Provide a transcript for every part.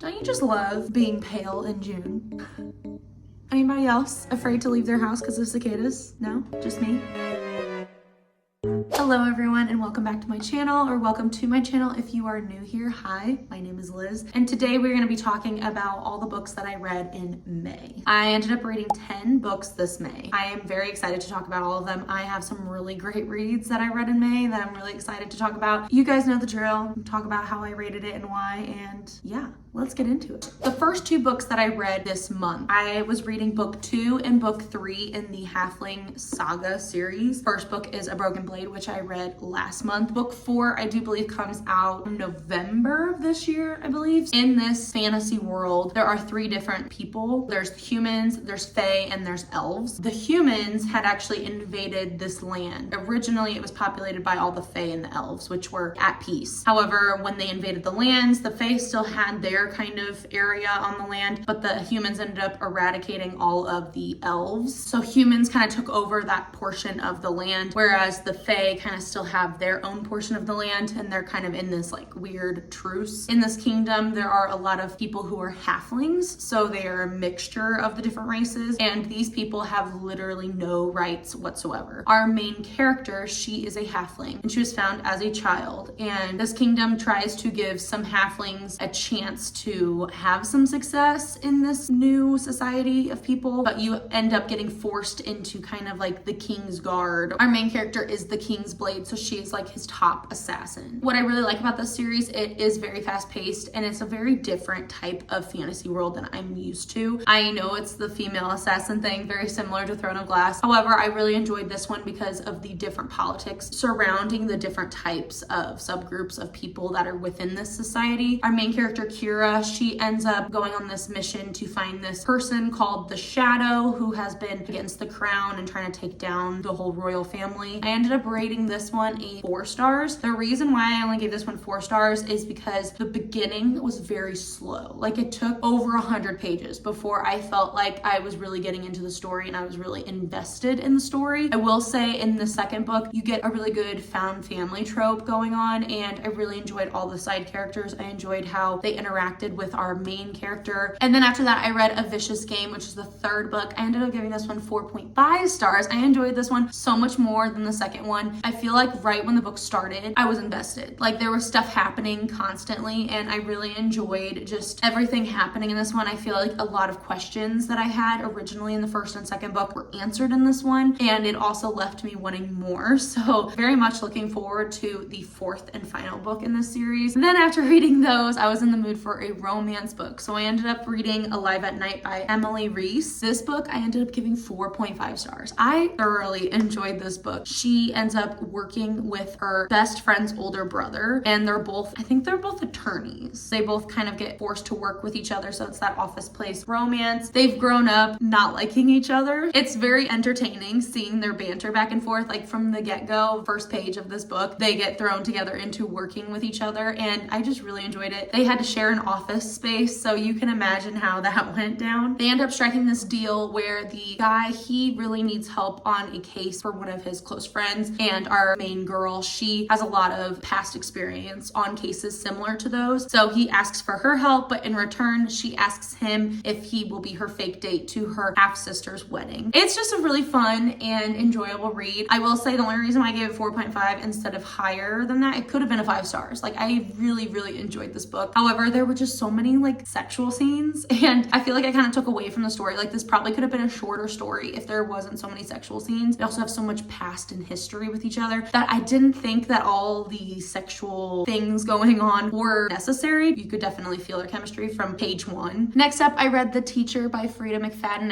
Don't you just love being pale in June? Anybody else afraid to leave their house because of cicadas? No? Just me? Hello everyone and welcome back to my channel, or welcome to my channel if you are new here. Hi, my name is Liz and today we're going to be talking about all the books that I read in May. I ended up reading 10 books this May. I am very excited to talk about all of them. I have some really great reads that I read in May that I'm really excited to talk about. You guys know the drill. Talk about how I rated it and why, and yeah, let's get into it. The first two books that I read this month, I was reading book 2 and book 3 in the Halfling Saga series. First book is A Broken Blade, which I read last month. Book 4, I do believe, comes out in November of this year, I believe. In this fantasy world, there are 3 different people. There's humans, there's fae, and there's elves. The humans had actually invaded this land. Originally, it was populated by all the fae and the elves, which were at peace. However, when they invaded the lands, the fae still had their kind of area on the land, but the humans ended up eradicating all of the elves. So humans kind of took over that portion of the land, whereas the fae kind of still have their own portion of the land, and they're kind of in this like weird truce. In this kingdom, there are a lot of people who are halflings, so they are a mixture of the different races, and these people have literally no rights whatsoever. Our main character, she is a halfling, and she was found as a child, and this kingdom tries to give some halflings a chance to have some success in this new society of people, but you end up getting forced into kind of like the king's guard. Our main character is the King's Blade, so she's like his top assassin. What I really like about this series, it is very fast paced and it's a very different type of fantasy world than I'm used to. I know it's the female assassin thing, very similar to Throne of Glass. However, I really enjoyed this one because of the different politics surrounding the different types of subgroups of people that are within this society. Our main character, Kira, she ends up going on this mission to find this person called the Shadow, who has been against the crown and trying to take down the whole royal family. I ended up rating this one a 4 stars. The reason why I only gave this one 4 stars is because the beginning was very slow. Like, it took over 100 pages before I felt like I was really getting into the story and I was really invested in the story. I will say in the second book, you get a really good found family trope going on, and I really enjoyed all the side characters. I enjoyed how they interacted with our main character. And then after that, I read A Vicious Game, which is the 3rd book. I ended up giving this one 4.5 stars. I enjoyed this one so much more than the second one. I feel like right when the book started, I was invested. Like, there was stuff happening constantly, and I really enjoyed just everything happening in this one. I feel like a lot of questions that I had originally in the first and second book were answered in this one, and it also left me wanting more. So very much looking forward to the 4th and final book in this series. And then after reading those, I was in the mood for a romance book. So I ended up reading Alive at Night by Emily Reese. This book, I ended up giving 4.5 stars. I thoroughly enjoyed this book. She ends up working with her best friend's older brother, and I think they're both attorneys. They both kind of get forced to work with each other, so it's that office place romance. They've grown up not liking each other. It's very entertaining seeing their banter back and forth. Like, from the get-go, first page of this book, they get thrown together into working with each other, and I just really enjoyed it. They had to share an office space, so you can imagine how that went down. They end up striking this deal where the guy, he really needs help on a case for one of his close friends, and our main girl, she has a lot of past experience on cases similar to those, so he asks for her help, but in return she asks him if he will be her fake date to her half-sister's wedding. It's just a really fun and enjoyable read. I will say the only reason why I gave it 4.5 instead of higher than that, it could have been a 5 stars. Like, I really enjoyed this book. However, there were just so many like sexual scenes, and I feel like I kind of took away from the story. Like, this probably could have been a shorter story if there wasn't so many sexual scenes. They also have so much past and history with each other that I didn't think that all the sexual things going on were necessary. You could definitely feel their chemistry from page 1. Next up, I read The Teacher by Frida McFadden.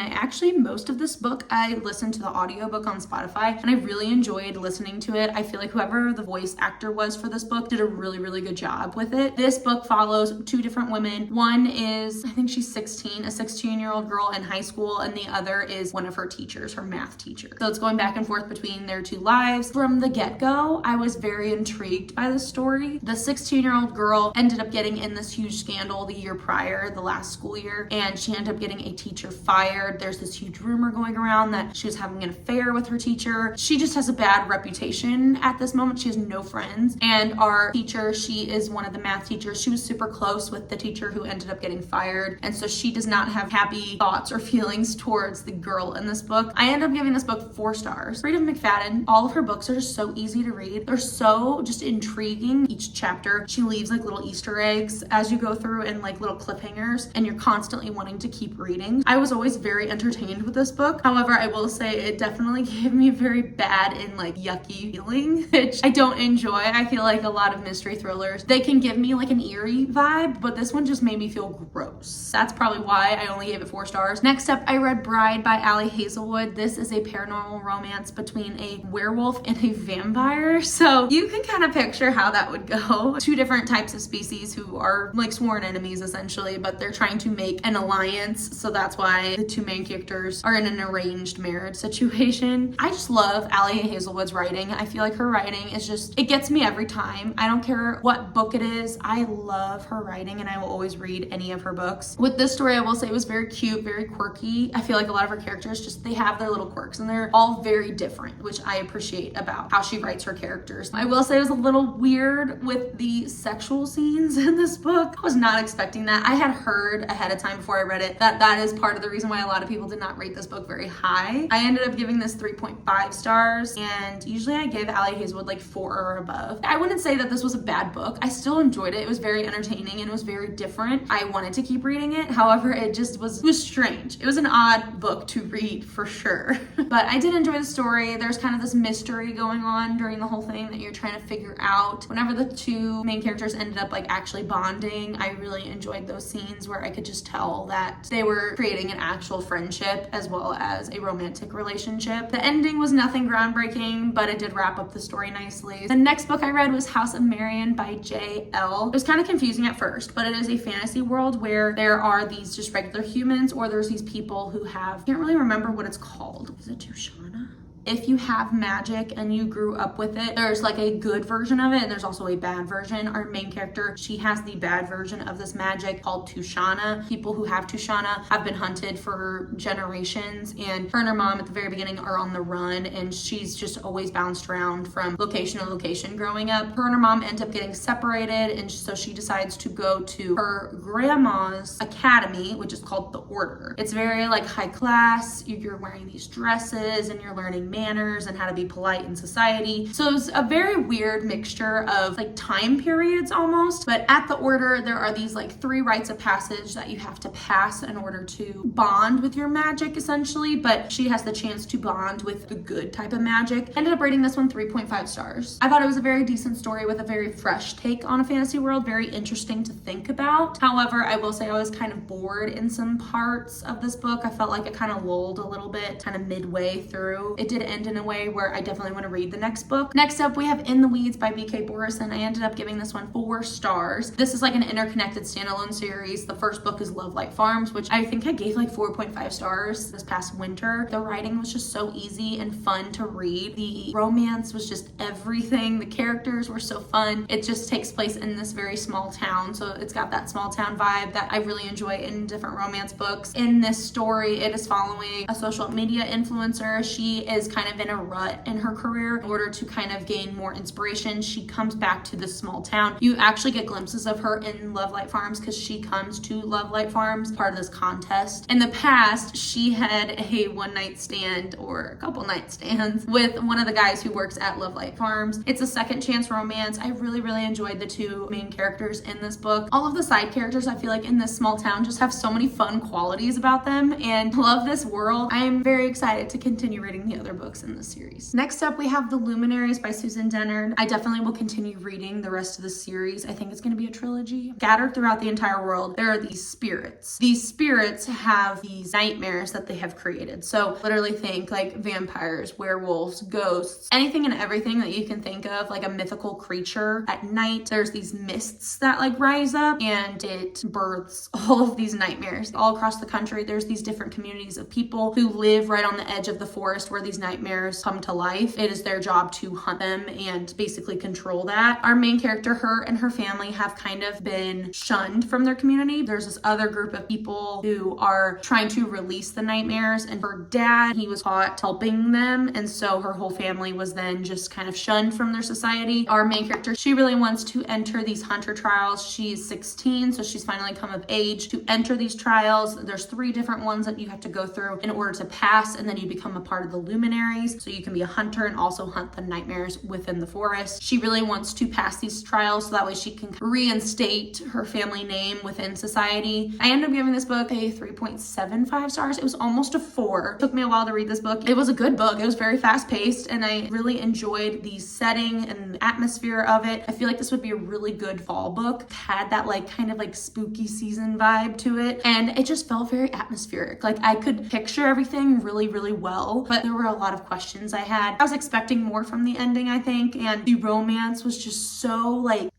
Most of this book, I listened to the audiobook on Spotify, and I really enjoyed listening to it. I feel like whoever the voice actor was for this book did a really good job with it. This book follows 2 different women. One is, I think she's 16, a 16-year-old girl in high school, and the other is one of her teachers, her math teacher. So it's going back and forth between their 2 lives. From from the get-go, I was very intrigued by the story. The 16-year-old girl ended up getting in this huge scandal the year prior, the last school year, and she ended up getting a teacher fired. There's this huge rumor going around that she was having an affair with her teacher. She just has a bad reputation at this moment. She has no friends. And our teacher, she is one of the math teachers. She was super close with the teacher who ended up getting fired. And so she does not have happy thoughts or feelings towards the girl in this book. I ended up giving this book 4 stars. Freida McFadden, all of her books are just so easy to read. They're so just intriguing. Each chapter, she leaves like little Easter eggs as you go through and like little cliffhangers, and you're constantly wanting to keep reading. I was always very entertained with this book. However, I will say it definitely gave me a very bad and like yucky feeling, which I don't enjoy. I feel like a lot of mystery thrillers, they can give me like an eerie vibe, but this one just made me feel gross. That's probably why I only gave it 4 stars. Next up, I read Bride by Ali Hazelwood. This is a paranormal romance between a werewolf and a vampire. So you can kind of picture how that would go. 2 different types of species who are like sworn enemies essentially, but they're trying to make an alliance. So that's why the 2 main characters are in an arranged marriage situation. I just love Ali Hazelwood's writing. I feel like her writing is just, it gets me every time. I don't care what book it is. I love her writing and I will always read any of her books. With this story, I will say it was very cute, very quirky. I feel like a lot of her characters just, they have their little quirks and they're all very different, which I appreciate about how she writes her characters. I will say it was a little weird with the sexual scenes in this book. I was not expecting that. I had heard ahead of time before I read it that that is part of the reason why a lot of people did not rate this book very high. I ended up giving this 3.5 stars, and usually I give Ali Hazelwood like 4 or above. I wouldn't say that this was a bad book. I still enjoyed it. It was very entertaining and it was very different. I wanted to keep reading it. However, it was strange. It was an odd book to read for sure. But I did enjoy the story. There's kind of this mystery going on during the whole thing that you're trying to figure out. Whenever the 2 main characters ended up like actually bonding, I really enjoyed those scenes where I could just tell that they were creating an actual friendship as well as a romantic relationship. The ending was nothing groundbreaking, but it did wrap up the story nicely. The next book I read was House of Marion by J.L. It was kind of confusing at first, but it is a fantasy world where there are these just regular humans, or there's these people who have, I can't really remember what it's called. Is it Tushana? If you have magic and you grew up with it, there's like a good version of it and there's also a bad version. Our main character, she has the bad version of this magic called Tushana. People who have Tushana have been hunted for generations, and her and her mom at the very beginning are on the run, and she's just always bounced around from location to location growing up. Her and her mom end up getting separated, and so she decides to go to her grandma's academy, which is called the Order. It's very like high class. You're wearing these dresses and you're learning manners and how to be polite in society. So it's a very weird mixture of like time periods almost. But at the Order, there are these like 3 rites of passage that you have to pass in order to bond with your magic essentially. But she has the chance to bond with the good type of magic. Ended up rating this one 3.5 stars. I thought it was a very decent story with a very fresh take on a fantasy world, very interesting to think about. However, I will say I was kind of bored in some parts of this book. I felt like it kind of lulled a little bit, kind of midway through. It did end in a way where I definitely want to read the next book. Next up, we have In the Weeds by B.K. Borison. I ended up giving this one 4 stars. This is like an interconnected standalone series. The first book is Love Light Farms, which I think I gave like 4.5 stars this past winter. The writing was just so easy and fun to read. The romance was just everything. The characters were so fun. It just takes place in this very small town, so it's got that small town vibe that I really enjoy in different romance books. In this story, it is following a social media influencer. She is kind of in a rut in her career. In order to kind of gain more inspiration, she comes back to this small town. You actually get glimpses of her in Love Light Farms because she comes to Love Light Farms, part of this contest. In the past, she had a one-night stand or a couple night stands with one of the guys who works at Love Light Farms. It's a second chance romance. I really enjoyed the 2 main characters in this book. All of the side characters, I feel like in this small town just have so many fun qualities about them, and love this world. I'm very excited to continue reading the other books in this series. Next up, we have The Luminaries by Susan Dennard. I definitely will continue reading the rest of the series. I think it's going to be a trilogy. Scattered throughout the entire world, there are these spirits. These spirits have these nightmares that they have created. So literally think like vampires, werewolves, ghosts, anything and everything that you can think of, like a mythical creature. At night, there's these mists that like rise up, and it births all of these nightmares. All across the country, there's these different communities of people who live right on the edge of the forest where these nightmares come to life, it is their job to hunt them and basically control that. Our main character, her and her family have kind of been shunned from their community. There's this other group of people who are trying to release the nightmares, and her dad, he was caught helping them, and so her whole family was then just kind of shunned from their society. Our main character, she really wants to enter these hunter trials. She's 16, so she's finally come of age to enter these trials. There's 3 different ones that you have to go through in order to pass, and then you become a part of the luminaries, so you can be a hunter and also hunt the nightmares within the forest. She really wants to pass these trials so that way she can reinstate her family name within society. I ended up giving this book a 3.75 stars. It was almost a 4. It took me a while to read this book. It was a good book. It was very fast paced, and I really enjoyed the setting and the atmosphere of it. I feel like this would be a really good fall book. It had that like kind of like spooky season vibe to it, and it just felt very atmospheric. Like I could picture everything really, really well, but there were a lot of questions I had. I was expecting more from the ending, I think, and the romance was just so like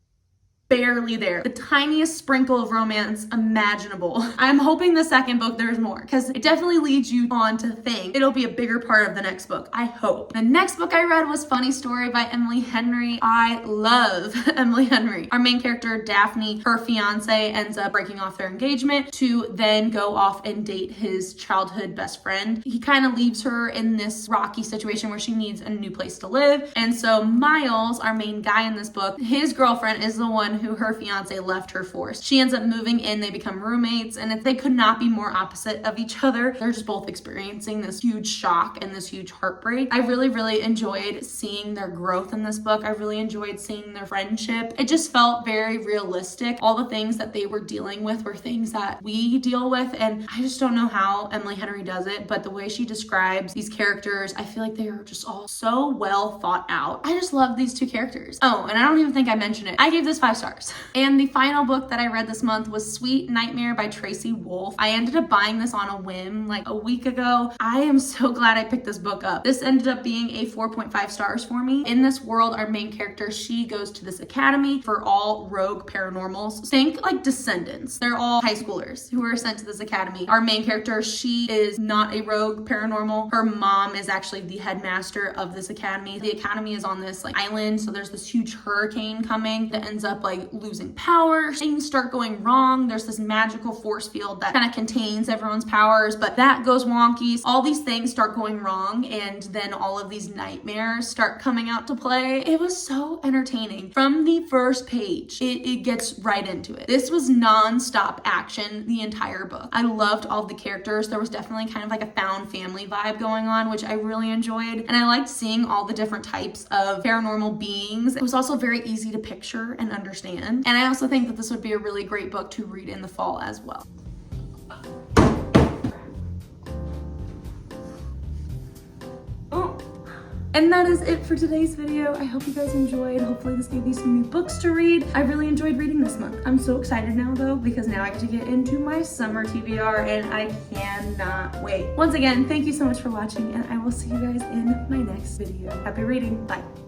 barely there. The tiniest sprinkle of romance imaginable. I'm hoping the second book there's more, because it definitely leads you on to think it'll be a bigger part of the next book. I hope. The next book I read was Funny Story by Emily Henry. I love Emily Henry. Our main character, Daphne, her fiance ends up breaking off their engagement to then go off and date his childhood best friend. He kind of leaves her in this rocky situation where she needs a new place to live. And so Miles, our main guy in this book, his girlfriend is the one who her fiance left her for. She ends up moving in, they become roommates, and they could not be more opposite of each other. They're just both experiencing this huge shock and this huge heartbreak. I really, really enjoyed seeing their growth in this book. I really enjoyed seeing their friendship. It just felt very realistic. All the things that they were dealing with were things that we deal with, and I just don't know how Emily Henry does it, but the way she describes these characters, I feel like they are just all so well thought out. I just love these 2 characters. Oh, and I don't even think I mentioned it. I gave this 5 stars. And the final book that I read this month was Sweet Nightmare by Tracy Wolff. I ended up buying this on a whim like a week ago. I am so glad I picked this book up. This ended up being a 4.5 stars for me. In this world, our main character, she goes to this academy for all rogue paranormals. Think like Descendants. They're all high schoolers who are sent to this academy. Our main character, she is not a rogue paranormal. Her mom is actually the headmaster of this academy. The academy is on this like island, so there's this huge hurricane coming that ends up like losing power. Things start going wrong. There's this magical force field that kind of contains everyone's powers, but that goes wonky. All these things start going wrong, and then all of these nightmares start coming out to play. It was so entertaining. From the first page, it gets right into it. This was non-stop action the entire book. I loved all of the characters. There was definitely kind of like a found family vibe going on, which I really enjoyed, and I liked seeing all the different types of paranormal beings. It was also very easy to picture and understand. And I also think that this would be a really great book to read in the fall as well. And that is it for today's video. I hope you guys enjoyed. Hopefully this gave you some new books to read. I really enjoyed reading this month. I'm so excited now though, because now I get to get into my summer TBR and I cannot wait. Once again, thank you so much for watching, and I will see you guys in my next video. Happy reading. Bye.